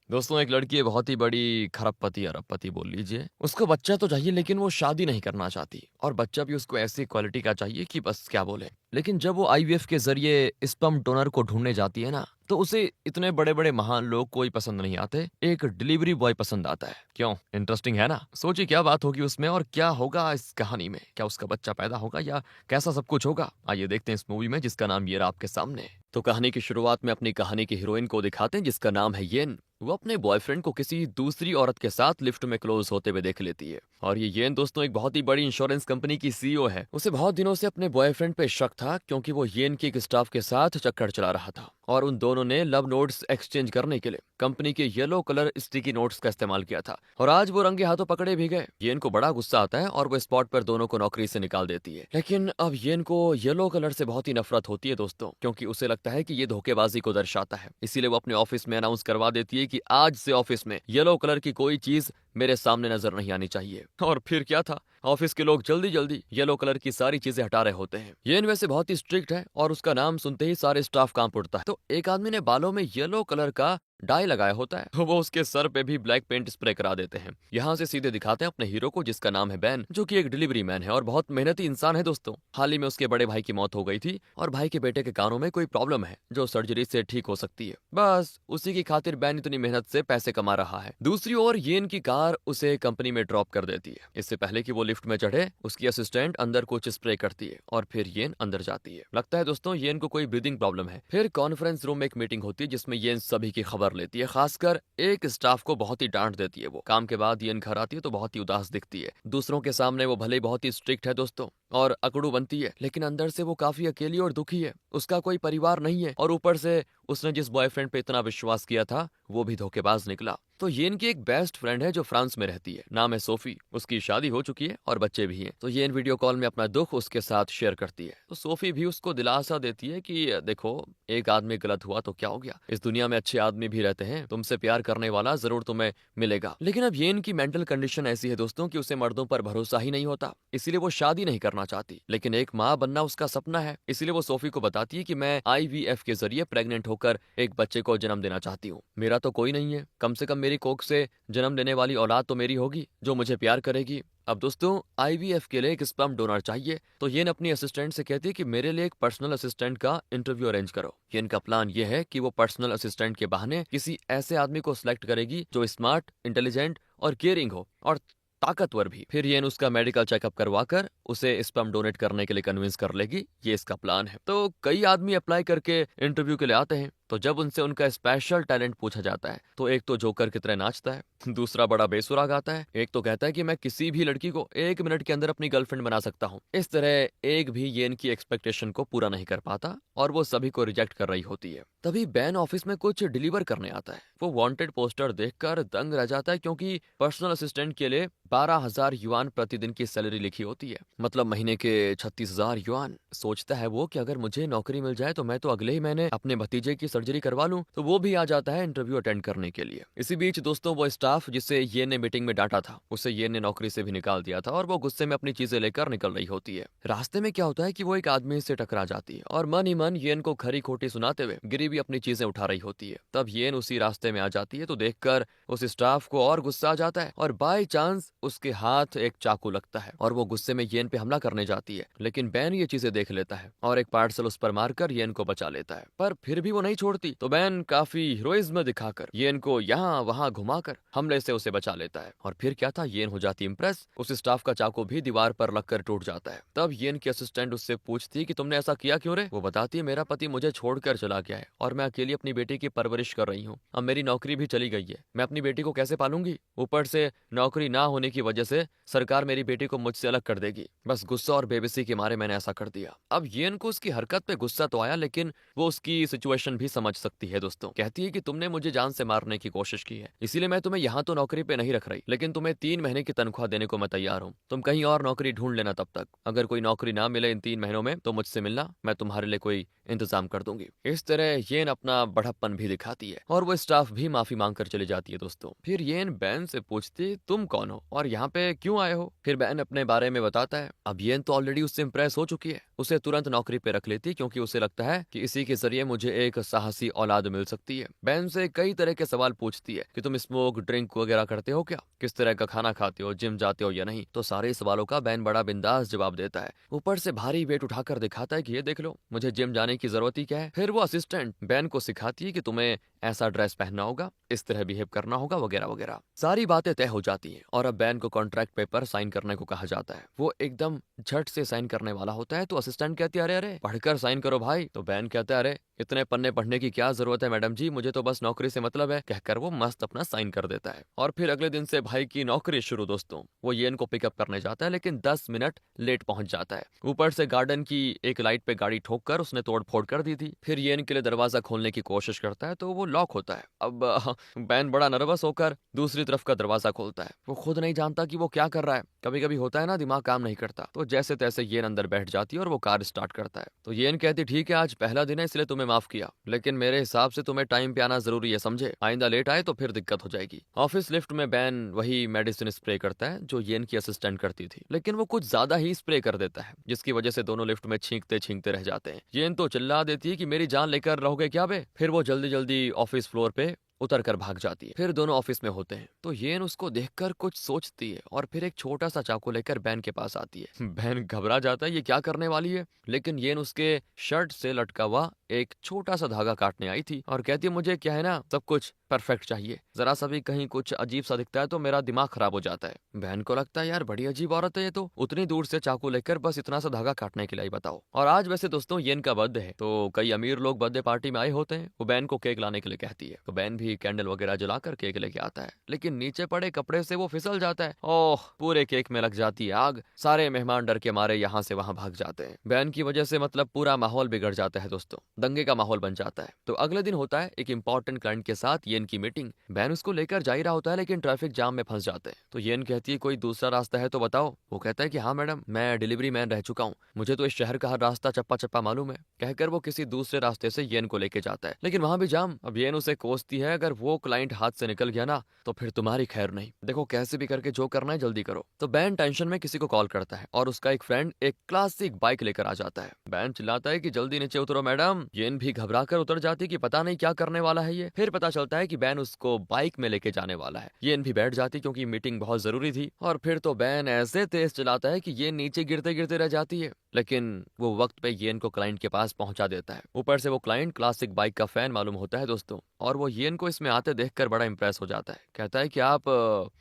दोस्तों, एक लड़की है बहुत ही बड़ी खरबपति अरबपति बोल लीजिए। उसको बच्चा तो चाहिए लेकिन वो शादी नहीं करना चाहती और बच्चा भी उसको ऐसी क्वालिटी का चाहिए कि बस क्या बोले। लेकिन जब वो आईवीएफ के ज़रिए स्पर्म डोनर को ढूँढने जाती है ना, तो उसे इतने बड़े-बड़े महान लोग कोई पसंद नहीं आते, एक डिलीवरी बॉय पसंद आता है। क्यों? इंटरेस्टिंग है ना? सोचिए क्या बात होगी उसमें और क्या होगा इस कहानी में? क्या उसका बच्चा पैदा होगा या कैसा सब कुछ होगा? आइए देखते हैं इस मूवी में जिसका नाम ये रहा आपके सामने। तो कहानी की शुरुआत में अपनी कहानी की हीरोइन को दिखाते हैं जिसका नाम है येन। वो अपने बॉयफ्रेंड को किसी दूसरी औरत के साथ लिफ्ट में क्लोज होते हुए देख लेती है। और ये येन दोस्तों एक बहुत ही बड़ी इंश्योरेंस कंपनी की सीईओ है। उसे बहुत दिनों से अपने बॉयफ्रेंड पे शक था क्योंकि वो येन के एक स्टाफ के साथ चक्कर चला रहा था और उन दोनों ने लव नोट्स एक्सचेंज करने के लिए कंपनी के येलो कलर स्टिकी नोट्स का इस्तेमाल किया था। और आज वो रंगे हाथों पकड़े भी गए। येन को बड़ा गुस्सा आता है और वो स्पॉट पर दोनों को नौकरी से निकाल देती है। लेकिन अब येन को येलो कलर से बहुत ही नफरत होती है दोस्तों, क्योंकि उसे लगता है कि ये धोखेबाजी को दर्शाता है। इसीलिए वो अपने ऑफिस में अनाउंस करवा देती है कि आज से ऑफिस में येलो कलर की कोई चीज मेरे सामने नजर नहीं आनी चाहिए। और फिर क्या था, ऑफिस के लोग जल्दी जल्दी येलो कलर की सारी चीजें हटा रहे होते हैं। येन वैसे बहुत ही स्ट्रिक्ट है और उसका नाम सुनते ही सारे स्टाफ कांप उठता है। तो एक आदमी ने बालों में येलो कलर का डाई लगाया होता है, तो वो उसके सर पे भी ब्लैक पेंट स्प्रे करा देते हैं। यहाँ से सीधे दिखाते हैं अपने हीरो को जिसका नाम है बैन, जो कि एक डिलीवरी मैन है और बहुत मेहनती इंसान है दोस्तों। हाल ही में उसके बड़े भाई की मौत हो गई थी और भाई के बेटे के कानों में कोई प्रॉब्लम है जो सर्जरी से ठीक हो सकती है। बस उसी की खातिर बैन इतनी मेहनत से पैसे कमा रहा है। दूसरी ओर येन की कार उसे कंपनी में ड्रॉप कर देती है। इससे पहले कि वो लिफ्ट में चढ़े उसकी असिस्टेंट अंदर कुछ स्प्रे करती है और फिर येन अंदर जाती है। लगता है दोस्तों येन को कोई ब्रीदिंग प्रॉब्लम है। फिर कॉन्फ्रेंस रूम में एक मीटिंग होती है जिसमें येन सभी की खबर लेती है, खासकर एक स्टाफ को बहुत ही डांट देती है। वो काम के बाद येन घर आती है तो बहुत ही उदास दिखती है। दूसरों के सामने वो भले ही बहुत ही स्ट्रिक्ट है दोस्तों और अकड़ू बनती है, लेकिन अंदर से वो काफी अकेली और दुखी है। उसका कोई परिवार नहीं है और ऊपर से उसने जिस बॉयफ्रेंड पे इतना विश्वास किया था वो भी धोखेबाज निकला। तो येन की एक बेस्ट फ्रेंड है जो फ्रांस में रहती है, नाम है सोफी। उसकी शादी हो चुकी है और बच्चे भी हैं। तो येन वीडियो कॉल में अपना दुख उसके साथ शेयर करती है। तो सोफी भी उसको दिलासा देती है कि देखो, एक आदमी गलत हुआ तो क्या हो गया, इस दुनिया में अच्छे आदमी भी रहते हैं, तुमसे प्यार करने वाला जरूर तुम्हें मिलेगा। लेकिन अब येन की मेंटल कंडीशन ऐसी है दोस्तों कि उसे मर्दों पर भरोसा ही नहीं होता, इसीलिए वो शादी नहीं करना चाहती। लेकिन एक माँ बनना उसका सपना है, इसीलिए वो सोफी को बताती है कि मैं आईवीएफ के जरिए प्रेग्नेंट होकर एक बच्चे को जन्म देना चाहती हूँ। मेरा तो कोई नहीं है, कम से कम मेरी कोख से जन्म लेने वाली औलाद तो मेरी होगी जो मुझे प्यार करेगी। अब दोस्तों आईवीएफ के लिए एक स्पर्म डोनर चाहिए, तो येन अपनी असिस्टेंट से कहती है कि मेरे लिए एक पर्सनल असिस्टेंट का इंटरव्यू अरेंज करो। येन का प्लान ये है कि वो पर्सनल असिस्टेंट के बहाने किसी ऐसे आदमी को सिलेक्ट करेगी जो स्मार्ट, इंटेलिजेंट और केयरिंग हो और ताकतवर भी। फिर येन उसका मेडिकल चेकअप करवाकर उसे स्पर्म डोनेट करने के लिए कन्विंस कर लेगी। ये इसका प्लान है। तो कई आदमी अप्लाई करके इंटरव्यू के लिए आते हैं, तो जब उनसे उनका स्पेशल टैलेंट पूछा जाता है तो एक तो जोकर की तरह नाचता है, दूसरा बड़ा बेसुरा गाता है, एक तो कहता है कि मैं किसी भी लड़की को 1 मिनट के अंदर अपनी गर्लफ्रेंड बना सकता हूँ। इस तरह एक भी येन की एक्सपेक्टेशन को पूरा नहीं कर पाता और वो सभी को रिजेक्ट कर रही होती है। तभी बैन ऑफिस में कुछ डिलीवर करने आता है। वो वांटेड पोस्टर देखकर दंग रह जाता है क्योंकि पर्सनल असिस्टेंट के लिए 12,000 युआन प्रतिदिन की सैलरी लिखी होती है, मतलब महीने के 36,000 युआन। सोचता है वो कि अगर मुझे नौकरी मिल जाए तो मैं तो अगले ही महीने अपने भतीजे की सर्जरी करवा लूं। तो वो भी आ जाता है इंटरव्यू अटेंड करने के लिए। इसी बीच दोस्तों वो स्टाफ जिसे ये ने मीटिंग में डांटा था उसे ये ने नौकरी से भी निकाल दिया था और वो गुस्से में अपनी चीजें लेकर निकल रही होती है। रास्ते में क्या होता है कि वो एक आदमी से टकरा जाती है और मन ही मन येन को खरी खोटी सुनाते हुए गिरी भी अपनी चीजें उठा रही होती है। तब येन उसी रास्ते में आ जाती है तो देखकर उस स्टाफ को और गुस्सा आ जाता है और बाय चांस उसके हाथ एक चाकू लगता है और वो गुस्से में येन पे हमला करने जाती है। लेकिन बैन ये चीजें देख लेता है और एक पार्सल उस पर मारकर येन को बचा लेता है, पर फिर भी वो नहीं छोड़ती। तो बैन काफी हीरोइज्म दिखाकर येन को यहाँ वहां घुमाकर हमले से उसे बचा लेता है। और फिर क्या था, येन हो जाती इंप्रेस। उस स्टाफ का चाकू भी दीवार पर लगकर टूट जाता है। तब येन की असिस्टेंट उससे पूछती है कि तुमने ऐसा किया क्यों रे। वो बताती है मेरा पति मुझे छोड़कर चला गया है और मैं अकेली अपनी बेटी की परवरिश कर रही हूँ। अब मेरी नौकरी भी चली गई है, मैं अपनी बेटी को कैसे पालूंगी। ऊपर से नौकरी ना होने की वजह से सरकार मेरी बेटी को मुझसे अलग कर देगी। बस गुस्सा और बेबसी के मारे मैंने ऐसा कर दिया। अब येन को उसकी हरकत पे गुस्सा तो आया, लेकिन वो उसकी सिचुएशन भी समझ सकती है दोस्तों। कहती है कि तुमने मुझे जान से मारने की कोशिश की है, इसीलिए मैं तुम्हें यहाँ तो नौकरी पे नहीं रख रही, लेकिन तुम्हें 3 महीने की तनख्वाह देने को मैं तैयार हूँ। तुम कहीं और नौकरी ढूंढ लेना। तब तक अगर कोई नौकरी ना मिले इन 3 महीनों में तो मुझसे मिलना, मैं तुम्हारे लिए कोई इंतजाम कर दूंगी। इस तरह येन अपना बढ़प्पन भी दिखाती है और वो स्टाफ भी माफी मांग कर चली जाती है दोस्तों। फिर येन बैन से पूछती तुम कौन हो और यहाँ पे क्यों आए हो। फिर बैन अपने बारे में बताता है। अब येन तो ऑलरेडी उससे इंप्रेस हो चुकी है, उसे तुरंत नौकरी पे रख लेती क्योंकि उसे लगता है कि इसी के जरिए मुझे एक साहसी औलाद मिल सकती है। बैन से कई तरह के सवाल पूछती है कि तुम स्मोक ड्रिंक वगैरह करते हो क्या, किस तरह का खाना खाते हो, जिम जाते हो या नहीं। तो सारे सवालों का बैन बड़ा बिंदास जवाब देता है, ऊपर से भारी वेट उठाकर दिखाता है कि ये देख लो, मुझे जिम जाने की जरूरत ही क्या है। फिर वो असिस्टेंट बैन को सिखाती है कि तुम्हें ऐसा ड्रेस पहनना होगा, इस तरह बिहेव करना होगा, वगैरह वगैरह। सारी बातें तय हो जाती हैं और अब बैन को कॉन्ट्रैक्ट पेपर साइन करने को कहा जाता है। वो एकदम झट से साइन करने वाला होता है तो असिस्टेंट कहती है, अरे अरे पढ़कर साइन करो भाई। तो बैन कहता है, अरे इतने पन्ने पढ़ने की क्या जरूरत है मैडम जी, मुझे तो बस नौकरी से मतलब है, कहकर वो मस्त अपना साइन कर देता है। और फिर अगले दिन से भाई की नौकरी शुरू दोस्तों। वो येन को पिकअप करने जाता है लेकिन 10 मिनट लेट पहुंच जाता है। ऊपर से गार्डन की एक लाइट पे गाड़ी ठोक कर उसने तोड़ फोड़ कर दी थी। फिर येन के लिए दरवाजा खोलने की कोशिश करता है तो वो लॉक होता है। अब बैन बड़ा नर्वस होकर दूसरी तरफ का दरवाजा खोलता है। वो खुद नहीं जानता कि वो क्या कर रहा है। कभी कभी होता है ना, दिमाग काम नहीं करता। तो जैसे तैसे येन अंदर बैठ जाती है और वो कार स्टार्ट करता है। तो येन कहती, ठीक है आज पहला दिन है इसलिए तुम्हें माफ किया, लेकिन मेरे हिसाब से तुम्हें टाइम पे आना जरूरी है, समझे? आइंदा लेट आए तो फिर दिक्कत हो जाएगी। ऑफिस लिफ्ट में बैन वही मेडिसिन स्प्रे करता है जो येन की असिस्टेंट करती थी, लेकिन वो कुछ ज्यादा ही स्प्रे कर देता है जिसकी वजह से दोनों लिफ्ट में छींकते छींकते रह जाते हैं। येन तो चिल्ला देती है कि मेरी जान लेकर रहोगे क्या बे। फिर वो जल्दी जल्दी ऑफिस फ्लोर पे उतर कर भाग जाती है। फिर दोनों ऑफिस में होते हैं तो येन उसको देखकर कुछ सोचती है और फिर एक छोटा सा चाकू लेकर बैन के पास आती है। बैन घबरा जाता है, ये क्या करने वाली है, लेकिन येन उसके शर्ट से लटका हुआ एक छोटा सा धागा काटने आई थी और कहती है, मुझे क्या है ना, सब कुछ परफेक्ट चाहिए, जरा सा भी कहीं कुछ अजीब सा दिखता है तो मेरा दिमाग खराब हो जाता है। बहन को लगता है यार बड़ी अजीब औरत है ये तो, उतनी दूर से चाकू लेकर बस इतना सा धागा काटने के लिए बताओ। और आज वैसे दोस्तों येन का बर्थडे है तो कई अमीर लोग बर्थडे पार्टी में आए होते हैं। वो बहन को केक लाने के लिए कहती है तो बहन भी कैंडल वगैरह जलाकर केक लेके आता है, लेकिन नीचे पड़े कपड़े से वो फिसल जाता है। ओह, पूरे केक में लग जाती है आग। सारे मेहमान डर के मारे यहाँ से वहां भाग जाते हैं। बहन की वजह से मतलब पूरा माहौल बिगड़ जाता है दोस्तों, दंगे का माहौल बन जाता है। तो अगले दिन होता है एक इंपॉर्टेंट क्लाइंट के साथ येन की मीटिंग। बहन उसको लेकर जा ही रहा होता है लेकिन ट्रैफिक जाम में फंस जाते हैं। तो येन कहती है कोई दूसरा रास्ता है तो बताओ। वो कहता है कि हाँ मैडम, मैं डिलीवरी मैन रह चुका हूँ, मुझे तो इस शहर का हर रास्ता चप्पा चप्पा मालूम है। कहकर वो किसी दूसरे रास्ते से येन को लेके जाता है, लेकिन वहां भी जाम। अब येन उसे कोसती है, अगर वो क्लाइंट हाथ से निकल गया ना तो फिर तुम्हारी खैर नहीं, देखो कैसे भी करके जो करना है जल्दी करो। तो बैन टेंशन में किसी को कॉल करता है और उसका एक फ्रेंड एक क्लासिक बाइक लेकर आ जाता है। बैन चिल्लाता है कि जल्दी नीचे उतरो मैडम। येन भी घबरा कर उतर जाती कि पता नहीं क्या करने वाला है ये। फिर पता चलता है कि बैन उसको बाइक में लेके जाने वाला है। येन भी बैठ जाती क्योंकि मीटिंग बहुत जरूरी थी। और फिर तो बैन ऐसे तेज चलाता है कि ये नीचे गिरते गिरते रह जाती है, लेकिन वो वक्त पे येन को क्लाइंट के पास पहुंचा देता है। ऊपर से वो क्लाइंट क्लासिक बाइक का फैन मालूम होता है दोस्तों, और वो येन को इसमें आते देखकर बड़ा इंप्रेस हो जाता है। कहता है कि आप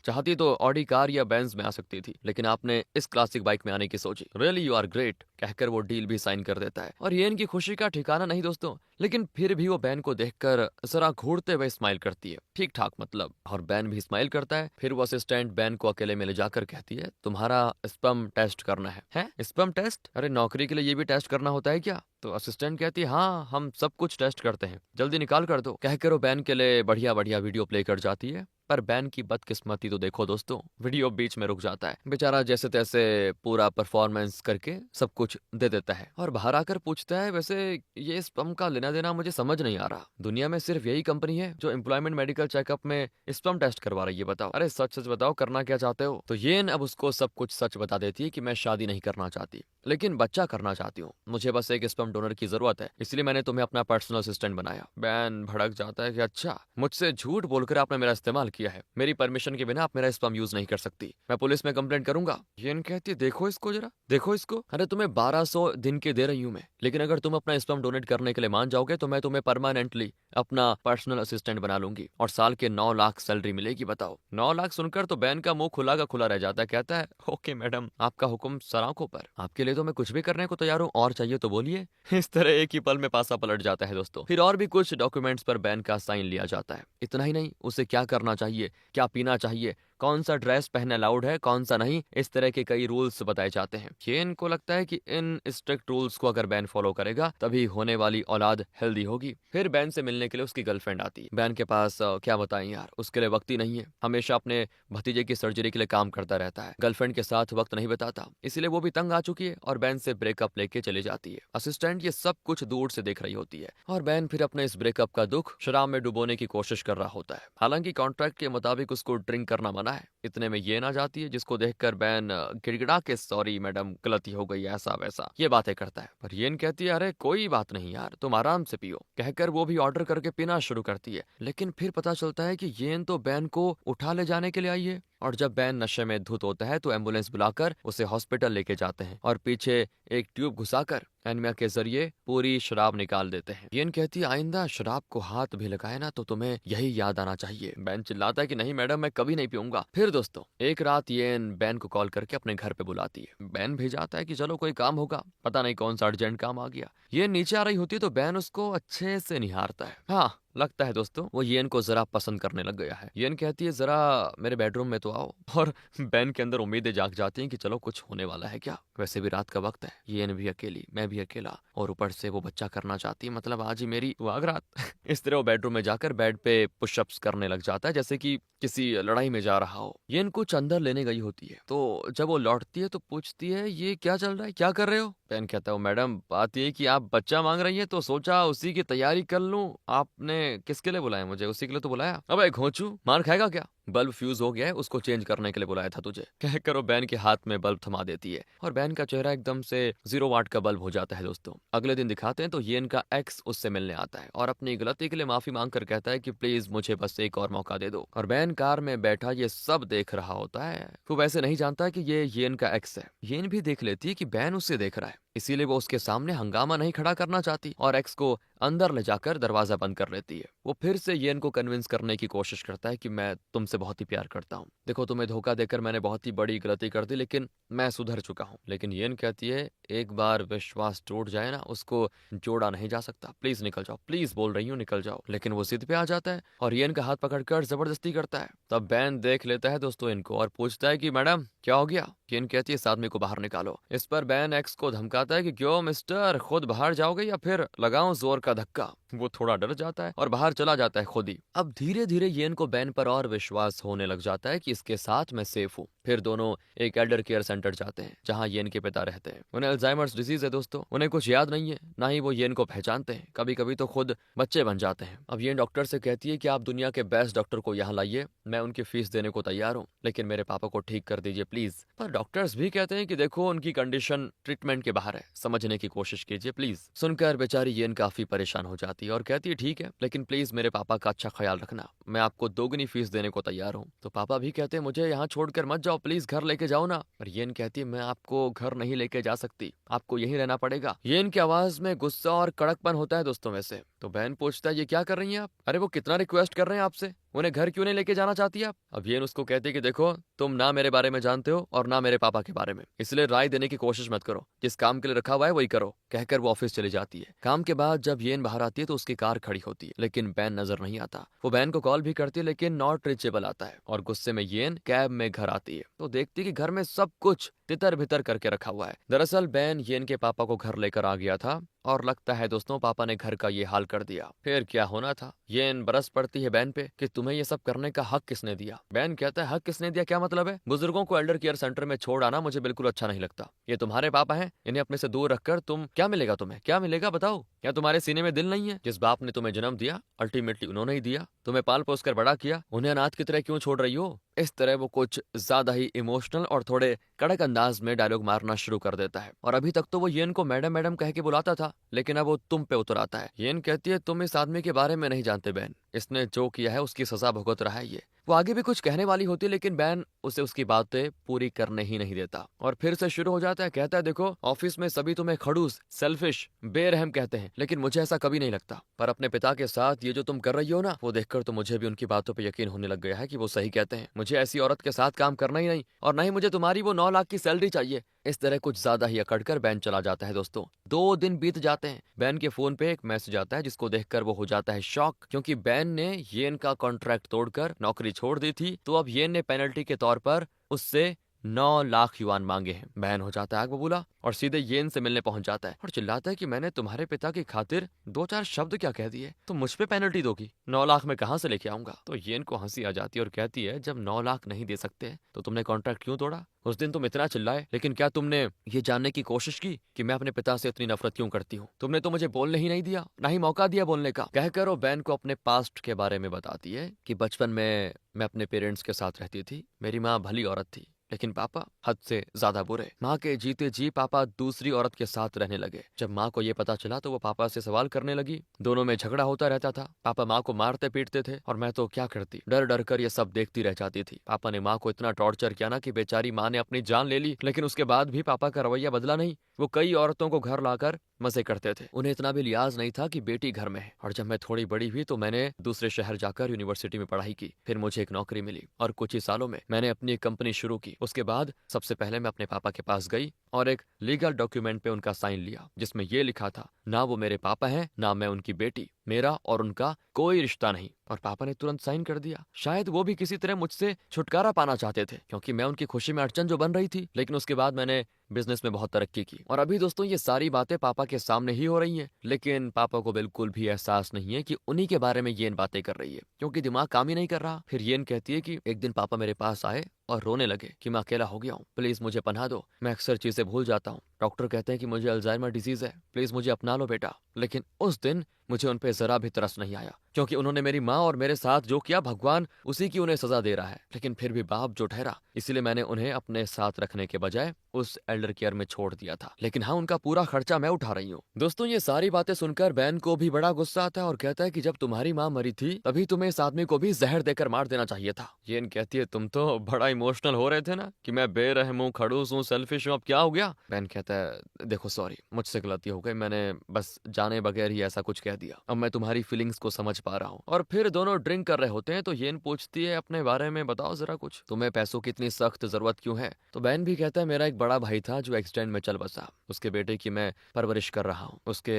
चाहती तो ऑडी कार या बेंज में आ सकती थी, लेकिन आपने इस क्लासिक बाइक में आने की सोची, रियली यू आर ग्रेट, कहकर वो डील भी साइन कर देता है। और येन की खुशी का ठिकाना नहीं दोस्तों, लेकिन फिर भी वो बैन को देखकर जरा घूरते हुए स्माइल करती है, ठीक ठाक मतलब। और बैन भी स्माइल करता है। फिर वो असिस्टेंट बैन को अकेले में ले जाकर कहती है तुम्हारा स्पर्म टेस्ट करना है? Sperm test? अरे नौकरी के लिए ये भी टेस्ट करना होता है क्या? तो असिस्टेंट कहती है हाँ, हम सब कुछ टेस्ट करते हैं, जल्दी निकाल कर दो। कहकर वो बैन के लिए बढ़िया बढ़िया वीडियो प्ले कर जाती है। पर बैन की बदकिस्मती तो देखो दोस्तों, वीडियो बीच में रुक जाता है। बेचारा जैसे तैसे पूरा परफॉर्मेंस करके सब कुछ दे देता है और बाहर आकर पूछता है वैसे ये स्पर्म का लेना देना मुझे समझ नहीं आ रहा, दुनिया में सिर्फ यही कंपनी है जो एम्प्लॉयमेंट मेडिकल चेकअप में स्पर्म टेस्ट करवा रही है, बताओ। अरे सच सच बताओ, करना क्या चाहते हो? तो येन अब उसको सब कुछ सच बता देती है कि मैं शादी नहीं करना चाहती, लेकिन बच्चा करना चाहती हूँ, मुझे बस एक स्पर्म डोनर की जरूरत है, इसलिए मैंने तुम्हें अपना पर्सनल असिस्टेंट बनाया। बैन भड़क जाता है कि अच्छा, मुझसे झूठ बोलकर आपने मेरा इस्तेमाल किया है, मेरी परमिशन के बिना आप मेरा स्पर्म यूज नहीं कर सकती, मैं पुलिस में कंप्लेंट करूंगा। येन कहती है देखो इसको जरा, देखो इसको, अरे तुम्हें 1200 दिन के दे रही हूँ मैं, लेकिन अगर तुम अपना स्पर्म डोनेट करने के लिए मान जाओगे तो मैं तुम्हें परमानेंटली अपना पर्सनल असिस्टेंट बना लूंगी और साल के 9 लाख सैलरी मिलेगी, बताओ। 9 लाख सुनकर तो बैन का मुंह खुला का खुला रह जाता है। कहता है ओके मैडम, आपका हुक्म सर आंखों पर, आपके लिए तो मैं कुछ भी करने को तैयार हूँ, और चाहिए तो बोलिए। इस तरह एक ही पल में पासा पलट जाता है दोस्तों। फिर और भी कुछ डॉक्यूमेंट्स पर बैन का साइन लिया जाता है। इतना ही नहीं, उसे क्या करना चाहिए, क्या पीना चाहिए, कौन सा ड्रेस पहनना अलाउड है, कौन सा नहीं, इस तरह के कई रूल्स बताए जाते हैं। येन को लगता है कि इन स्ट्रिक्ट रूल्स को अगर बैन फॉलो करेगा तभी होने वाली औलाद हेल्दी होगी। फिर बैन से मिलने के लिए उसकी गर्लफ्रेंड आती है। बैन के पास क्या बताएं यार, उसके लिए वक्त ही नहीं है, हमेशा अपने भतीजे की सर्जरी के लिए काम करता रहता है, गर्लफ्रेंड के साथ वक्त नहीं बिताता, इसलिए वो भी तंग आ चुकी है और बैन से ब्रेकअप लेके चली जाती है। असिस्टेंट ये सब कुछ दूर से देख रही होती है और बैन फिर अपने इस ब्रेकअप का दुख शराब में डुबोने की कोशिश कर रहा होता है। हालांकि कॉन्ट्रैक्ट के मुताबिक उसको ड्रिंक करना मना है। इतने में येन आ जाती है, जिसको देखकर बैन गिड़गिड़ा के सॉरी मैडम गलती हो गई ऐसा वैसा ये बातें करता है। पर येन कहती है अरे कोई बात नहीं यार, तुम आराम से पियो, कहकर वो भी ऑर्डर करके पीना शुरू करती है। लेकिन फिर पता चलता है कि येन तो बैन को उठा ले जाने के लिए आई है, और जब बैन नशे में धुत होता है तो एम्बुलेंस बुलाकर उसे हॉस्पिटल लेके जाते हैं और पीछे एक ट्यूब घुसाकर एनिमिया के जरिए पूरी शराब निकाल देते हैं। येन कहती है आइंदा शराब को हाथ भी लगाए ना तो तुम्हें यही याद आना चाहिए। बैन चिल्लाता है कि नहीं मैडम, मैं कभी नहीं पीऊंगा। फिर दोस्तों एक रात येन बैन को कॉल करके अपने घर पे बुलाती है। बैन भी जाता है कि चलो कोई काम होगा, पता नहीं कौन सा अर्जेंट काम आ गया। ये नीचे आ रही होती है तो बैन उसको अच्छे से निहारता है। हाँ, लगता है दोस्तों वो येन को जरा पसंद करने लग गया है। येन कहती है जरा मेरे बेडरूम में तो आओ, और बैन के अंदर उम्मीदें जाग जाती हैं कि चलो कुछ होने वाला है क्या। वैसे भी रात का वक्त है, येन भी अकेली, मैं भी अकेला, और ऊपर से वो बच्चा करना चाहती है, मतलब आज ही मेरी वागरात। इस तरह वो बेडरूम में जाकर बेड पे पुशअप्स करने लग जाता है जैसे कि किसी लड़ाई में जा रहा हो। येन कुछ अंदर लेने गई होती है, तो जब वो लौटती है तो पूछती है ये क्या चल रहा है, क्या कर रहे हो। बैन कहता है मैडम बात ये कि आप बच्चा मांग रही है तो सोचा उसी की तैयारी कर लूं। आपने किसके लिए बुलाया मुझे, उसी के लिए तो बुलाया। अबे घोंचू, मार खाएगा क्या, बल्ब फ्यूज हो गया है, उसको चेंज करने के लिए बुलाया था तुझे, कहकर वो बैन के हाथ में बल्ब थमा देती है और बैन का चेहरा एकदम से 0 वाट का बल्ब हो जाता है। दोस्तों अगले दिन दिखाते हैं तो येन का एक्स उससे मिलने आता है और अपनी गलती के लिए माफी मांग कर कहता है कि प्लीज मुझे बस एक और मौका दे दो। और बैन कार में बैठा ये सब देख रहा होता है। वो वैसे नहीं जानता है कि ये येन का एक्स है। येन भी देख लेती है कि बैन उससे देख रहा है, इसीलिए वो उसके सामने हंगामा नहीं खड़ा करना चाहती और एक्स को अंदर ले जाकर दरवाजा बंद कर लेती है। वो फिर से येन को कन्विंस करने की कोशिश करता है कि मैं तुमसे बहुत ही प्यार करता हूँ, देखो तुम्हें धोखा देकर मैंने बहुत ही बड़ी गलती कर दी, लेकिन मैं सुधर चुका हूँ। लेकिन येन कहती है एक बार विश्वास टूट जाए ना उसको जोड़ा नहीं जा सकता, प्लीज निकल जाओ, प्लीज बोल रही हूँ निकल जाओ। लेकिन वो जिद पे आ जाता है और येन का हाथ पकड़कर जबरदस्ती करता है। तब बैन देख लेता है दोस्तों इनको और पूछता है कि मैडम क्या हो गया। येन कहती है इस आदमी को बाहर निकालो। इस पर बैन एक्स को धमकाता है कि क्यों मिस्टर, खुद बाहर जाओगे या फिर लगाऊं जोर का धक्का। वो थोड़ा डर जाता है और बाहर चला जाता है खुद ही। अब धीरे धीरे येन को बैन पर और विश्वास होने लग जाता है कि इसके साथ मैं सेफ हूँ। फिर दोनों एक एल्डर केयर सेंटर जाते हैं जहाँ येन के पिता रहते हैं। उन्हें अल्जाइमर्स डिजीज है दोस्तों, उन्हें कुछ याद नहीं है, ना ही वो येन को पहचानते हैं, कभी कभी तो खुद बच्चे बन जाते हैं। अब येन डॉक्टर से कहती है कि आप दुनिया के बेस्ट डॉक्टर को यहाँ लाइए, मैं उनकी फीस देने को तैयार हूँ, लेकिन मेरे पापा को ठीक कर दीजिए प्लीज। पर डॉक्टर्स भी कहते हैं कि देखो उनकी कंडीशन ट्रीटमेंट के बाहर है, समझने की कोशिश कीजिए प्लीज। सुनकर बेचारी येन काफी परेशान हो जाती है और कहती है ठीक है, लेकिन प्लीज मेरे पापा का अच्छा ख्याल रखना, मैं आपको दोगुनी फीस देने को तैयार हूँ। तो पापा भी कहते हैं मुझे यहाँ छोड़कर मत जाओ, प्लीज घर लेके जाओ ना। और येन कहती है मैं आपको घर नहीं लेके जा सकती, आपको यहीं रहना पड़ेगा। येन की आवाज में गुस्सा और कड़कपन होता है दोस्तों वैसे। तो बहन पूछता है ये क्या कर रही हैं आप, अरे वो कितना रिक्वेस्ट कर रहे हैं आपसे, उन्हें घर क्यों नहीं लेके जाना चाहती आप। अब येन उसको कहती है कि देखो तुम ना मेरे बारे में जानते हो और ना मेरे पापा के बारे में, इसलिए राय देने की कोशिश मत करो, जिस काम के लिए रखा हुआ है वही करो, कहकर वो ऑफिस चली जाती है। काम के बाद जब येन बाहर आती है तो उसकी कार खड़ी होती है, लेकिन बैन नजर नहीं आता। वो बैन को कॉल भी करती है लेकिन नॉट रीचेबल आता है और गुस्से में येन कैब में घर आती है तो देखती है कि घर में सब कुछ तितर बितर करके रखा हुआ है। दरअसल बैन येन के पापा को घर लेकर आ गया था और लगता है दोस्तों पापा ने घर का ये हाल कर दिया। फिर क्या होना था, येन बरस पड़ती है बैन पे कि तुम्हें ये सब करने का हक किसने दिया। बैन कहता है हक किसने दिया क्या मतलब है, बुजुर्गों को एल्डर केयर सेंटर में छोड़ आना मुझे बिल्कुल अच्छा नहीं लगता। ये तुम्हारे पापा हैं, इन्हें अपने से दूर रखकर तुम क्या मिलेगा, तुम्हें क्या मिलेगा बताओ, या तुम्हारे सीने में दिल नहीं है। जिस बाप ने तुम्हें जन्म दिया अल्टीमेटली उन्होंने ही दिया, तुम्हें पाल पोस कर बड़ा किया, उन्हें अनाथ की तरह क्यों छोड़ रही हो। इस तरह वो कुछ ज्यादा ही इमोशनल और थोड़े कड़क अंदाज में डायलॉग मारना शुरू कर देता है। और अभी तक तो वो येन को मैडम मैडम कह के बुलाता था, लेकिन अब वो तुम पे उतर आता है। येन कहती है तुम इस आदमी के बारे में नहीं जानते बैन, इसने जो किया है उसकी सजा भुगत रहा है ये। वो आगे भी कुछ कहने वाली होती है लेकिन बैन उसे उसकी बातें पूरी करने ही नहीं देता और फिर से शुरू हो जाता है। कहता है देखो ऑफिस में सभी तुम्हें खड़ूस, सेल्फिश, बेरहम कहते हैं, लेकिन मुझे ऐसा कभी नहीं लगता। पर अपने पिता के साथ ये जो तुम कर रही हो ना, वो देखकर तो मुझे भी उनकी बातों पे यकीन होने लग गया है कि वो सही कहते हैं। मुझे ऐसी औरत के साथ काम करना ही नहीं, और ना ही मुझे तुम्हारी वो 9 लाख की सैलरी चाहिए। इस तरह कुछ ज्यादा ही अकड़कर बैन चला जाता है दोस्तों। 2 दिन बीत जाते हैं। बैन के फोन पे एक मैसेज आता है जिसको देखकर वो हो जाता है शॉक, क्योंकि बैन ने येन का कॉन्ट्रैक्ट तोड़कर नौकरी छोड़ दी थी। तो अब येन ने पेनल्टी के तौर पर उससे 9 लाख युआन मांगे हैं। बैन हो जाता है आग बबूला और सीधे येन से मिलने पहुंच जाता है और चिल्लाता है कि मैंने तुम्हारे पिता की खातिर 2-4 शब्द क्या कह दिए, तुम मुझ पे पेनल्टी दोगी, 9 लाख मैं कहां से लेके आऊंगा। तो येन को हंसी आ जाती है और कहती है जब 9 लाख नहीं दे सकते तो तुमने कॉन्ट्रैक्ट क्यों तोड़ा? उस दिन तुम इतना चिल्लाए, लेकिन क्या तुमने ये जानने की कोशिश की कि मैं अपने पिता से इतनी नफरत क्यों करती हूँ? तुमने तो मुझे बोलने ही नहीं दिया, ना ही मौका दिया बोलने का। कहकर वो बैन को अपने पास्ट के बारे में बताती है कि बचपन में मैं अपने पेरेंट्स के साथ रहती थी। मेरी माँ भली औरत थी, लेकिन पापा हद से ज्यादा बुरे। माँ के जीते जी पापा दूसरी औरत के साथ रहने लगे। जब माँ को ये पता चला तो वो पापा से सवाल करने लगी। दोनों में झगड़ा होता रहता था। पापा माँ को मारते पीटते थे और मैं तो क्या करती, डर डर कर ये सब देखती रह जाती थी। पापा ने माँ को इतना टॉर्चर किया ना कि बेचारी माँ ने अपनी जान ले ली, लेकिन उसके बाद भी पापा का रवैया बदला नहीं। वो कई औरतों को घर लाकर मजे करते थे। उन्हें इतना भी लिहाज नहीं था कि बेटी घर में है। और जब मैं थोड़ी बड़ी हुई तो मैंने दूसरे शहर जाकर यूनिवर्सिटी में पढ़ाई की। फिर मुझे एक नौकरी मिली और कुछ ही सालों में मैंने अपनी एक कंपनी शुरू की। उसके बाद सबसे पहले मैं अपने पापा के पास गई और एक लीगल डॉक्यूमेंट पे उनका साइन लिया, जिसमें ये लिखा था ना वो मेरे पापा हैं ना मैं उनकी बेटी, मेरा और उनका कोई रिश्ता नहीं। और पापा ने तुरंत साइन कर दिया। शायद वो भी किसी तरह मुझसे छुटकारा पाना चाहते थे, क्योंकि मैं उनकी खुशी में अड़चन जो बन रही थी। लेकिन उसके बाद मैंने बिजनेस में बहुत तरक्की की और अभी दोस्तों ये सारी बातें पापा के सामने ही हो रही हैं, लेकिन पापा को बिल्कुल भी एहसास नहीं है कि उन्हीं के बारे में येन बातें कर रही है, क्योंकि दिमाग काम ही नहीं कर रहा। फिर येन कहती है कि एक दिन पापा मेरे पास आए और रोने लगे कि मैं अकेला हो गया हूँ, प्लीज मुझे पनाह दो, मैं अक्सर चीजें भूल जाता हूँ। डॉक्टर कहते हैं कि मुझे अल्जाइमर डिजीज है, प्लीज मुझे अपना लो बेटा। लेकिन उस दिन मुझे उन पे जरा भी तरस नहीं आया, क्योंकि उन्होंने मेरी माँ और मेरे साथ जो किया भगवान उसी की उन्हें सजा दे रहा है। लेकिन फिर भी बाप जो ठहरा, इसलिए मैंने उन्हें अपने साथ रखने के बजाय उस एल्डर केयर में छोड़ दिया था। लेकिन हाँ, उनका पूरा खर्चा मैं उठा रही हूँ। दोस्तों ये सारी बातें सुनकर बैन को भी बड़ा गुस्सा आता है और कहता है कि जब तुम्हारी माँ मरी थी तभी तुम्हें इस आदमी को भी जहर देकर मार देना चाहिए था। येन कहती है तुम तो बड़ा इमोशनल हो रहे थे ना कि मैं बेरहम हूँ, खड़ूस हूँ, सेल्फिश हूँ, अब क्या हो गया? बैन कहता है देखो सॉरी, मुझसे गलती हो गई, मैंने बस जाने बगैर ही ऐसा कुछ कह दिया। अब मैं तुम्हारी फीलिंग्स को समझ पा रहा हूँ। और फिर दोनों ड्रिंक कर रहे होते हैं तो येन पूछती है अपने बारे में बताओ जरा कुछ, तुम्हें पैसों की इतनी सख्त जरूरत क्यों है? तो बैन भी कहता है मेरा एक बड़ा भाई था जो एक्सीडेंट में चल बसा, उसके बेटे की मैं परवरिश कर रहा हूँ। उसके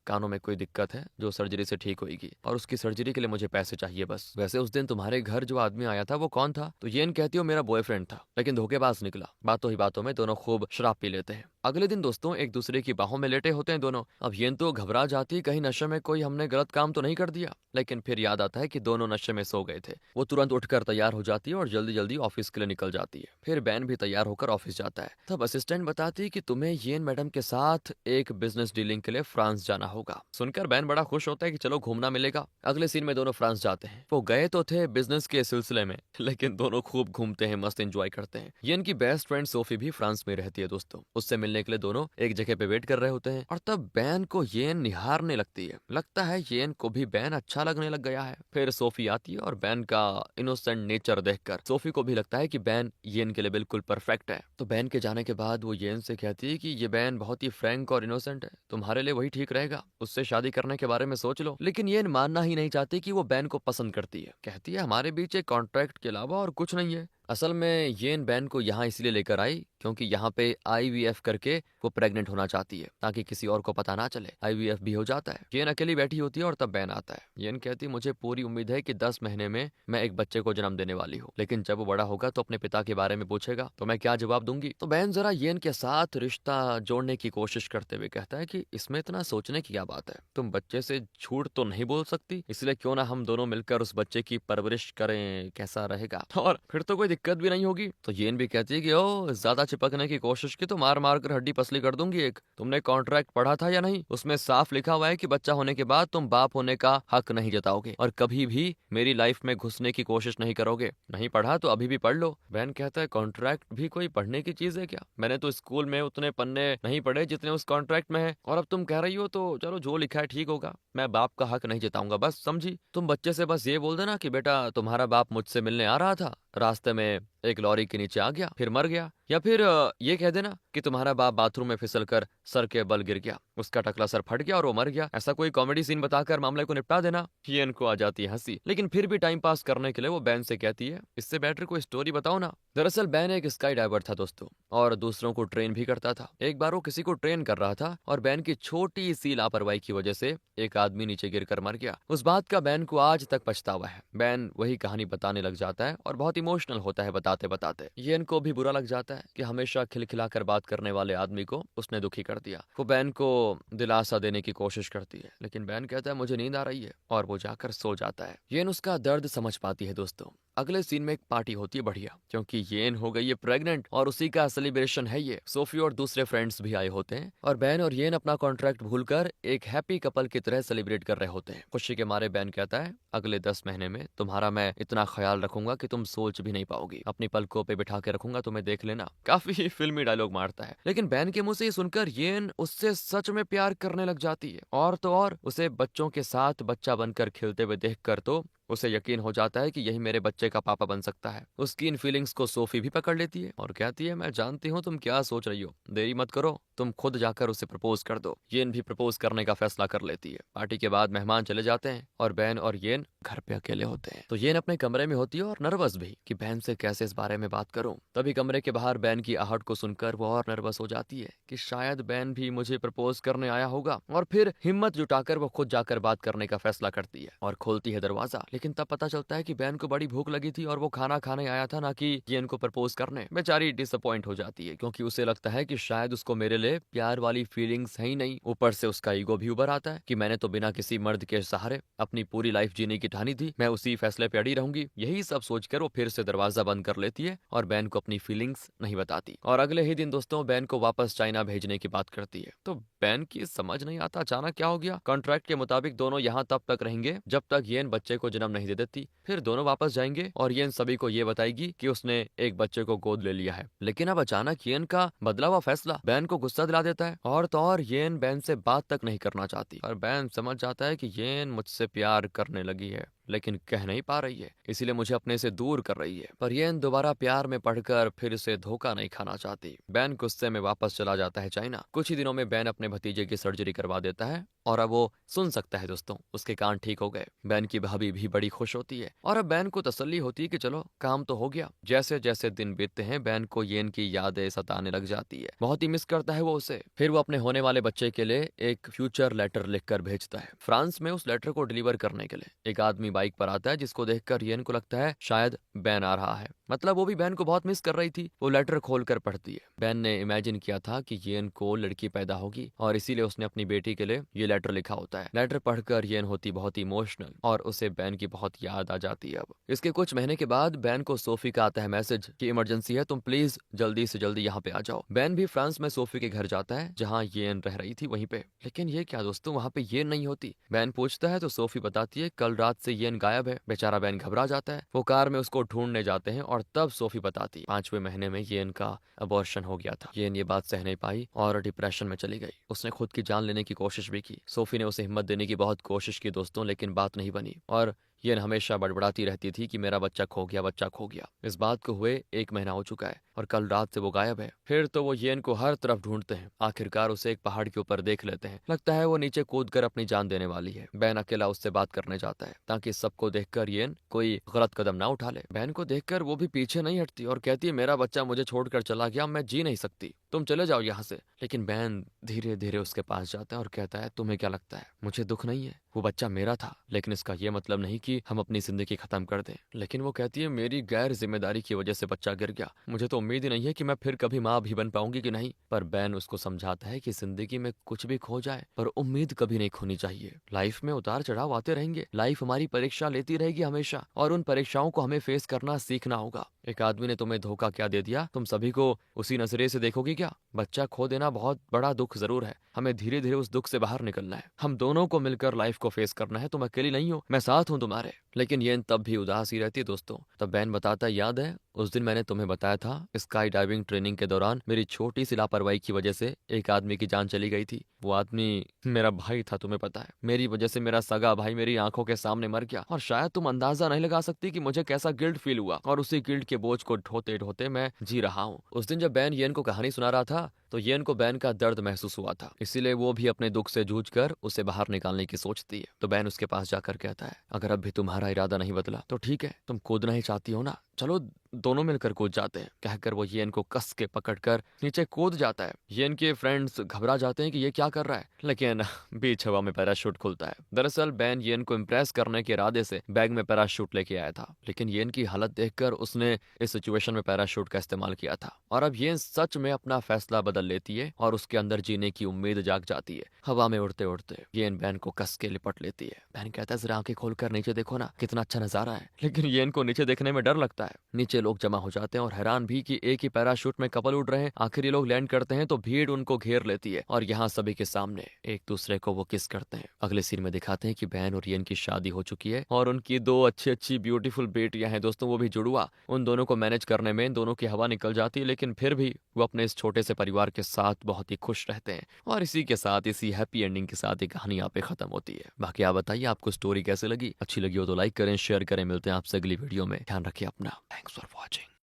कानों में कोई दिक्कत है जो सर्जरी से ठीक होगी और उसकी सर्जरी के लिए मुझे पैसे चाहिए बस। वैसे उस दिन तुम्हारे घर जो आदमी आया था वो कौन था? तो येन कहती हो मेरा बॉयफ्रेंड था, लेकिन धोखेबाज निकला। बातों ही बातों में दोनों खूब शराब पी लेते हैं। अगले दिन दोस्तों एक दूसरे की बाहों में लेटे होते हैं दोनों। अब येन तो घबरा जाती कहीं नशे में कोई हमने गलत काम तो नहीं कर दिया, लेकिन फिर याद आता है कि दोनों नशे में सो गए थे। वो तुरंत उठकर तैयार हो जाती है और जल्दी जल्दी ऑफिस के लिए निकल जाती है। फिर बैन भी तैयार होकर ऑफिस जाता है। तब असिस्टेंट बताती है कि तुम्हें येन मैडम के साथ एक बिजनेस डीलिंग के लिए फ्रांस जाना होगा। सुनकर बैन बड़ा खुश होता है कि चलो घूमना मिलेगा। अगले सीन में दोनों फ्रांस जाते हैं। वो गए तो थे बिजनेस के सिलसिले में, लेकिन दोनों खूब घूमते हैं, मस्त एंजॉय करते हैं। येन की बेस्ट फ्रेंड सोफी भी फ्रांस में रहती है दोस्तों। उससे मिलने के लिए दोनों एक जगह पे वेट कर रहे होते हैं और तब बैन को येन निहारने लगती है। लगता है येन को भी बैन अच्छा लगने लग गया है। फिर सोफी आती है और बैन का इनोसेंट नेचर देखकर सोफी को भी लगता है कि बैन येन के लिए बिल्कुल परफेक्ट है। तो बैन के जाने के बाद वो येन से कहती है कि ये बैन बहुत ही फ्रैंक और इनोसेंट है, तुम्हारे लिए वही ठीक रहेगा, उससे शादी करने के बारे में सोच लो। लेकिन येन मानना ही नहीं चाहती कि वो बैन को पसंद करती है। कहती है हमारे बीच एक कॉन्ट्रैक्ट के अलावा और कुछ नहीं है। असल में येन बैन को यहाँ इसलिए लेकर आई क्योंकि यहाँ पे आईवीएफ करके वो प्रेग्नेंट होना चाहती है, ताकि किसी और को पता ना चले। आईवीएफ भी हो जाता है। येन अकेली बैठी होती है और तब बैन आता है। येन कहती मुझे पूरी उम्मीद है कि 10 महीने में मैं एक बच्चे को जन्म देने वाली हूँ, लेकिन जब वो बड़ा होगा तो अपने पिता के बारे में पूछेगा तो मैं क्या जवाब दूंगी? तो बैन जरा येन के साथ रिश्ता जोड़ने की कोशिश करते हुए कहता है कि इसमें इतना सोचने की क्या बात है, तुम बच्चे से झूठ तो नहीं बोल सकती, इसलिए क्यों ना हम दोनों मिलकर उस बच्चे की परवरिश करें, कैसा रहेगा? और फिर तो कोई दिक्कत भी नहीं होगी। तो येन भी कहती है कि ओ ज्यादा चिपकने की कोशिश की तो मार मार कर हड्डी पसली कर दूंगी एक। तुमने कॉन्ट्रैक्ट पढ़ा था या नहीं? उसमें साफ लिखा हुआ है कि बच्चा होने के बाद तुम बाप होने का हक नहीं जताओगे और कभी भी मेरी लाइफ में घुसने की कोशिश नहीं करोगे। नहीं पढ़ा तो अभी भी पढ़ लो। बहन कहता है कॉन्ट्रैक्ट भी कोई पढ़ने की चीज है क्या? मैंने तो स्कूल में उतने पन्ने नहीं पढ़े जितने उस कॉन्ट्रैक्ट में है, और अब तुम कह रही हो तो चलो जो लिखा है ठीक होगा, मैं बाप का हक नहीं जताऊंगा बस, समझी? तुम बच्चे से बस ये बोल देना कि बेटा तुम्हारा बाप मुझसे मिलने आ रहा था, रास्ते में एक लॉरी के नीचे आ गया फिर मर गया। या फिर ये कह देना कि तुम्हारा बाप बाथरूम में फिसलकर सर के बल गिर गया, उसका टकला सर फट गया और वो मर गया। ऐसा कोई कॉमेडी सीन बताकर मामले को निपटा देना। येन को आ जाती है हंसी, लेकिन फिर भी टाइम पास करने के लिए वो बैन से कहती है इससे बेटर कोई स्टोरी बताओ ना। दरअसल बैन एक स्काई डाइवर था दोस्तों, और दूसरों को ट्रेन भी करता था। एक बार वो किसी को ट्रेन कर रहा था और बैन की छोटी सी लापरवाही की वजह से एक आदमी नीचे गिरकर मर गया। उस बात का बैन को आज तक पछतावा है। बैन वही कहानी बताने लग जाता है और बहुत इमोशनल होता है बताते बताते। येन को भी बुरा लग जाता है कि हमेशा खिलखिलाकर बात करने वाले आदमी को उसने दुखी कर दिया। वो बैन को दिलासा देने की कोशिश करती है, लेकिन बैन कहता है मुझे नींद आ रही है, और वो जाकर सो जाता है। येन उसका दर्द समझ पाती है दोस्तों। अगले सीन में एक पार्टी होती है बढ़िया, क्योंकि येन हो गई है प्रेग्नेंट और उसी का सेलिब्रेशन है ये। सोफी और दूसरे फ्रेंड्स भी आए होते हैं और बैन और येन अपना कॉन्ट्रैक्ट भूलकर एक हैप्पी कपल की तरह सेलिब्रेट कर रहे होते हैं। खुशी के मारे बैन कहता है अगले 10 महीने में तुम्हारा मैं इतना ख्याल रखूंगा कि तुम सोच भी नहीं पाओगी, अपनी पलकों पे बिठा के रखूंगा, तुम्हें देख लेना। काफी फिल्मी डायलॉग मारता है, लेकिन बैन के मुंह से ये सुनकर येन उससे सच में प्यार करने लग जाती है। और तो और उसे बच्चों के साथ बच्चा बनकर खिलते हुए देखकर तो उसे यकीन हो जाता है कि यही मेरे बच्चे का पापा बन सकता है। उसकी इन फीलिंग्स को सोफी भी पकड़ लेती है और कहती है मैं जानती हूँ तुम क्या सोच रही हो, देरी मत करो, तुम खुद जाकर उसे प्रपोज कर दो। येन भी प्रपोज करने का फैसला कर लेती है। पार्टी के बाद मेहमान चले जाते हैं और बैन और येन घर पे अकेले होते हैं। तो येन अपने कमरे में होती है और नर्वस भी कि बैन से कैसे इस बारे में बात करूं। तभी कमरे के बाहर बैन की आहट को सुनकर वो और नर्वस हो जाती है कि शायद बैन भी मुझे प्रपोज करने आया होगा, और फिर हिम्मत जुटाकर वो खुद जाकर बात करने का फैसला करती है और खोलती है दरवाजा। लेकिन तब पता चलता है कि बैन को बड़ी भूख लगी थी और वो खाना खाने आया था, ना कि येन को प्रपोज करने। बेचारी डिसअपॉइंट हो जाती है क्योंकि उसे लगता है कि शायद उसको मेरे लिए प्यार वाली फीलिंग्स है ही नहीं। ऊपर से उसका ईगो भी उभर आता है कि मैंने तो बिना किसी मर्द के सहारे अपनी पूरी लाइफ जीने की ठानी थी, मैं उसी फैसले पे अड़ी रहूंगी। यही सब सोचकर वो फिर से दरवाजा बंद कर लेती है और बैन को अपनी फीलिंग्स नहीं बताती। और अगले ही दिन दोस्तों बैन को वापस चाइना भेजने की बात करती है। तो बैन की समझ नहीं आता अचानक क्या हो गया। कॉन्ट्रैक्ट के मुताबिक दोनों यहाँ तब तक रहेंगे जब तक येन बच्चे को जन्म नहीं दे देती, फिर दोनों वापस जाएंगे और येन सभी को ये बताएगी कि उसने एक बच्चे को गोद ले लिया है। लेकिन अब अचानक येन का बदला हुआ फैसला बैन को गुस्सा दिला देता है, और तो और येन बैन से बात तक नहीं करना चाहती। और बैन समझ जाता है कि येन मुझसे प्यार करने लगी है, लेकिन कह नहीं पा रही है, इसीलिए मुझे अपने से दूर कर रही है। पर येन दोबारा प्यार में पढ़कर फिर से धोखा नहीं खाना चाहती। बैन गुस्से में वापस चला जाता है चाइना। कुछ ही दिनों में बैन अपने भतीजे की सर्जरी करवा देता है और अब वो सुन सकता है दोस्तों, उसके कान ठीक हो गए। बैन की भाभी भी बड़ी खुश होती है और अब बैन को तसल्ली होती है कि चलो काम तो हो गया। जैसे जैसे दिन बीतते हैं बैन को येन की यादें सताने लग जाती है। बहुत ही मिस करता है वो उसे। फिर वो अपने होने वाले बच्चे के लिए एक फ्यूचर लेटर लिखकर भेजता है फ्रांस में। उस लेटर को डिलीवर करने के लिए एक आदमी बाइक पर आता है, जिसको देखकर येन को लगता है शायद बैन आ रहा है। मतलब वो भी बैन को बहुत मिस कर रही थी। वो लेटर खोलकर पढ़ती है। बैन ने इमेजिन किया था कि येन को लड़की पैदा होगी और इसीलिए उसने अपनी बेटी के लिए ये लेटर लिखा होता है। लेटर पढ़कर येन होती बहुत इमोशनल और उसे बैन की बहुत याद आ जाती है। अब इसके कुछ महीने के बाद बैन को सोफी का आता है मैसेज कि इमरजेंसी है, तुम प्लीज जल्दी से जल्दी यहाँ पे आ जाओ। बैन भी फ्रांस में सोफी के घर जाता है जहाँ येन रह रही थी वहीं पे। लेकिन ये क्या दोस्तों, वहाँ पे येन नहीं होती। बैन पूछता है तो सोफी बताती है कल रात से येन गायब है। बेचारा बैन घबरा जाता है। वो कार में उसको ढूंढने जाते हैं और तब सोफी बताती है 5वें महीने में येन का अबॉर्शन हो गया था। येन ये बात सह नहीं पाई और डिप्रेशन में चली गई। उसने खुद की जान लेने की कोशिश भी की। सोफी ने उसे हिम्मत देने की बहुत कोशिश की दोस्तों, लेकिन बात नहीं बनी और येन हमेशा बड़बड़ाती रहती थी कि मेरा बच्चा खो गया, बच्चा खो गया। इस बात को हुए 1 महीना हो चुका है और कल रात से वो गायब है। फिर तो वो येन को हर तरफ ढूंढते हैं। आखिरकार उसे एक पहाड़ के ऊपर देख लेते हैं। लगता है वो नीचे कूदकर अपनी जान देने वाली है। बैन अकेला उससे बात करने जाता है ताकि सबको देखकर येन कोई गलत कदम ना उठा ले। बैन को देखकर वो भी पीछे नहीं हटती और कहती है मेरा बच्चा मुझे छोड़कर चला गया, मैं जी नहीं सकती, तुम चले जाओ यहाँ से। लेकिन बैन धीरे धीरे उसके पास जाता है और कहता है तुम्हें क्या लगता है मुझे दुख नहीं है, वो बच्चा मेरा था, लेकिन इसका ये मतलब नहीं कि हम अपनी जिंदगी खत्म कर दें। लेकिन वो कहती है मेरी गैर जिम्मेदारी की वजह से बच्चा गिर गया, मुझे तो उम्मीद ही नहीं है कि मैं फिर कभी माँ भी बन पाऊंगी कि नहीं। पर बैन उसको समझाता है कि जिंदगी में कुछ भी खो जाए पर उम्मीद कभी नहीं खोनी चाहिए। लाइफ में उतार चढ़ाव आते रहेंगे, लाइफ हमारी परीक्षा लेती रहेगी हमेशा, और उन परीक्षाओं को हमें फेस करना सीखना होगा। एक आदमी ने तुम्हें धोखा क्या दे दिया, तुम सभी को उसी नजरिए से देखोगी क्या? बच्चा खो देना बहुत बड़ा दुख जरूर है, हमें धीरे धीरे उस दुख से बाहर निकलना है। हम दोनों को मिलकर लाइफ को फेस करना है। तुम अकेली नहीं हो, मैं साथ हूँ तुम्हारे। लेकिन येन तब भी उदास ही रहती है दोस्तों। तब बैन बताता याद है उस दिन मैंने तुम्हें बताया था स्काई डाइविंग ट्रेनिंग के दौरान मेरी छोटी सी लापरवाही की वजह से एक आदमी की जान चली गई थी। वो आदमी मेरा भाई था, तुम्हें पता है। मेरी वजह से मेरा सगा भाई मेरी आंखों के सामने मर गया और शायद तुम अंदाजा नहीं लगा सकती कि मुझे कैसा गिल्ट फील हुआ, और उसी गिल्ट के बोझ को ढोते ढोते मैं जी रहा हूँ। उस दिन जब बैन येन को कहानी सुना रहा था तो येन को बैन का दर्द महसूस हुआ था, इसीलिए वो भी अपने दुख से जूझकर उसे बाहर निकालने की सोचती है। तो बैन उसके पास जाकर कहता है अगर अब भी तुम्हारा इरादा नहीं बदला तो ठीक है, तुम कूदना ही चाहती हो ना, चलो दोनों मिलकर कूद जाते हैं, कहकर वो येन को कस के पकड़कर नीचे कूद जाता है। येन के फ्रेंड्स घबरा जाते हैं कि ये क्या कर रहा है, लेकिन बीच हवा में पैराशूट खुलता है। दरअसल बैन येन को इम्प्रेस करने के इरादे से बैग में पैराशूट लेके आया था, लेकिन येन की हालत देखकर उसने इस सिचुएशन में पैराशूट का इस्तेमाल किया था। और अब येन सच में अपना फैसला बदल लेती है और उसके अंदर जीने की उम्मीद जाग जाती है। हवा में उड़ते उड़ते येन बैन को कस के लिपट लेती है। बैन कहता है जरा आंखें खोलकर नीचे देखो ना, कितना अच्छा नजारा है। लेकिन येन को नीचे देखने में डर लगता है। नीचे लोग जमा हो जाते हैं और हैरान भी कि एक ही पैराशूट में कपल उड़ रहे हैं। आखिर ये लोग लैंड करते हैं तो भीड़ उनको घेर लेती है और यहाँ सभी के सामने एक दूसरे को वो किस करते हैं। अगले सीन में दिखाते हैं कि बैन और येन की शादी हो चुकी है और उनकी दो अच्छी अच्छी ब्यूटीफुल बेटियां हैं दोस्तों, वो भी जुड़वा। उन दोनों को मैनेज करने में इन दोनों की हवा निकल जाती है, लेकिन फिर भी वो अपने इस छोटे से परिवार के साथ बहुत ही खुश रहते हैं। और इसी के साथ, इसी हैप्पी एंडिंग के साथ ये कहानी यहाँ पे खत्म होती है। बाकी आप बताइए आपको स्टोरी कैसे लगी, अच्छी लगी हो तो लाइक करें, शेयर करें। मिलते हैं आपसे अगली वीडियो में। ध्यान रखिए अपना। Thanks for watching.